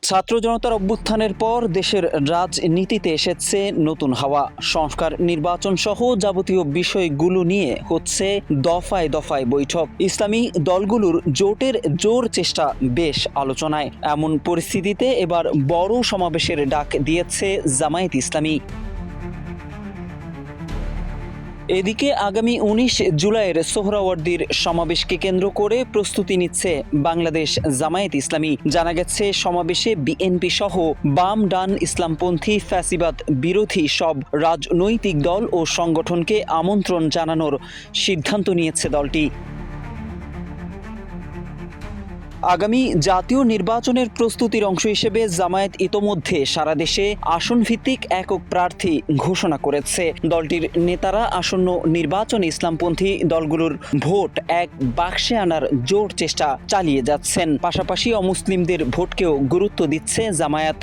ছাত্র জনতার অভ্যুত্থানের পর দেশের রাজনীতিতে এসেছে নতুন হাওয়া। সংস্কার, নির্বাচন সহ যাবতীয় বিষয়গুলো নিয়ে হচ্ছে দফায় দফায় বৈঠক। ইসলামী দলগুলোর জোটের জোর চেষ্টা বেশ আলোচনায়। এমন পরিস্থিতিতে এবার বড় সমাবেশের ডাক দিয়েছে জামায়াত ইসলামী। এদিকে আগামী ১৯ জুলাইয়ের সোহরাওয়ার্দীর সমাবেশকে কেন্দ্র করে প্রস্তুতি নিচ্ছে বাংলাদেশ জামায়াত ইসলামী। জানা গেছে, সমাবেশে বিএনপি সহ বাম, ডান, ইসলামপন্থী, ফ্যাসিবাদ বিরোধী সব রাজনৈতিক দল ও সংগঠনকে আমন্ত্রণ জানানোর সিদ্ধান্ত নিয়েছে দলটি। আগামী জাতীয় নির্বাচনের প্রস্তুতির অংশ হিসেবে জামায়াত ইতোমধ্যে সারা দেশে আসন ভিত্তিক একক প্রার্থী ঘোষণা করেছে। দলটির নেতারা আসন্ন নির্বাচনে ইসলামপন্থী দলগুলোর ভোট এক বাক্সে আনার জোর চেষ্টা চালিয়ে যাচ্ছেন। পাশাপাশি অমুসলিমদের ভোটকেও গুরুত্ব দিচ্ছে জামায়াত।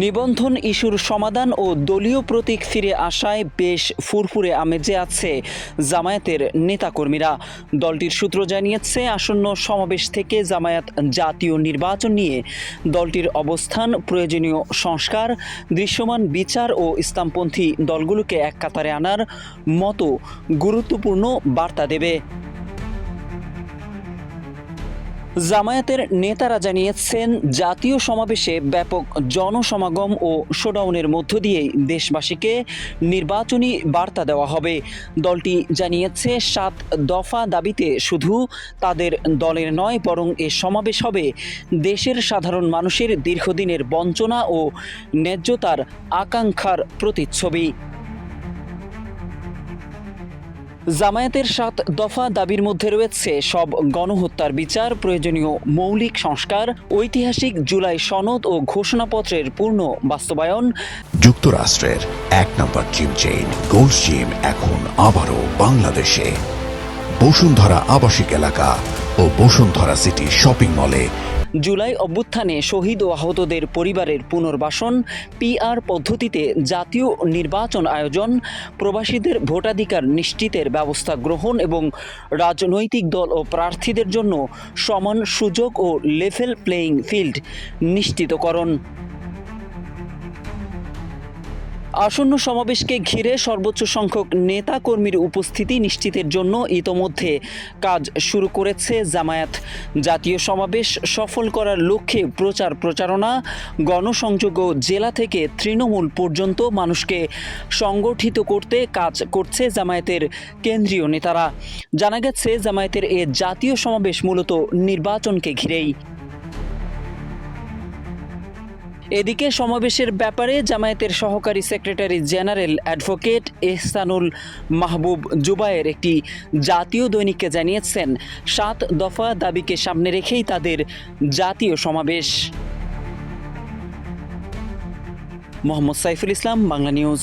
নিবন্ধন ইস্যুর সমাধান ও দলীয় প্রতীক ফিরে আসায় বেশ ফুরফুরে আমেজে আছে জামায়াতের নেতাকর্মীরা। দলটির সূত্র জানিয়েছে, আসন্ন সমাবেশ থেকে জামায়াত জাতীয় নির্বাচন নিয়ে দলটির অবস্থান, প্রয়োজনীয় সংস্কার, দৃশ্যমান বিচার ও ইসলামপন্থী দলগুলোকে এক কাতারে আনার মতো গুরুত্বপূর্ণ বার্তা দেবে। জামায়াতের নেতারা জানিয়েছেন, জাতীয় সমাবেশে ব্যাপক জনসমাগম ও শোডাউনের মধ্য দিয়েই দেশবাসীকে নির্বাচনী বার্তা দেওয়া হবে। দলটি জানিয়েছে, ৭ দফা দাবিতে শুধু তাদের দলের নয়, বরং এ সমাবেশ হবে দেশের সাধারণ মানুষের দীর্ঘদিনের বঞ্চনা ও ন্যায্যতার আকাঙ্ক্ষার প্রতিচ্ছবি। জামায়াতের ৭ দফা দাবির মধ্যে রয়েছে সব গণহত্যার বিচার, প্রয়োজনীয় মৌলিক সংস্কার, ঐতিহাসিক জুলাই সনদ ও ঘোষণাপত্রের পূর্ণ বাস্তবায়ন। যুক্তরাষ্ট্রের ১ নম্বর জিম চেইন গোল্ড জিম এখন আবারও বাংলাদেশে। বসুন্ধরা আবাসিক এলাকা ও বসুন্ধরা সিটি শপিং মলে। জুলাই অভ্যুত্থানে শহীদ ও আহতদের পরিবারের পুনর্বাসন, পিআর পদ্ধতিতে জাতীয় নির্বাচন আয়োজন, প্রবাসীদের ভোটাধিকার নিশ্চিতের ব্যবস্থা গ্রহণ এবং রাজনৈতিক দল ও প্রার্থীদের জন্য সমান সুযোগ ও লেভেল প্লেয়িং ফিল্ড নিশ্চিতকরণ। আসন্ন সমাবেশকে ঘিরে সর্বোচ্চ সংখ্যক নেতা কর্মীর উপস্থিতি নিশ্চিতের জন্য ইতোমধ্যে কাজ শুরু করেছে জামায়াত। জাতীয় সমাবেশ সফল করার লক্ষ্যে প্রচারণা, গণসংযোগ ও জেলা থেকে তৃণমূল পর্যন্ত মানুষকে সংগঠিত করতে কাজ করছে জামায়াতের কেন্দ্রীয় নেতারা। জানা গেছে, জামায়াতের এ জাতীয় সমাবেশ মূলত নির্বাচনকে ঘিরেই। এদিকে সমাবেশের ব্যাপারে জামায়াতের সহকারী সেক্রেটারি জেনারেল অ্যাডভোকেট এহসানুল মাহবুব জুবায়ের একটি জাতীয় দৈনিককে জানিয়েছেন, ৭ দফা দাবিকে সামনে রেখেই তাদের জাতীয় সমাবেশ। মোহাম্মদ সাইফুল ইসলাম, বাংলা নিউজ।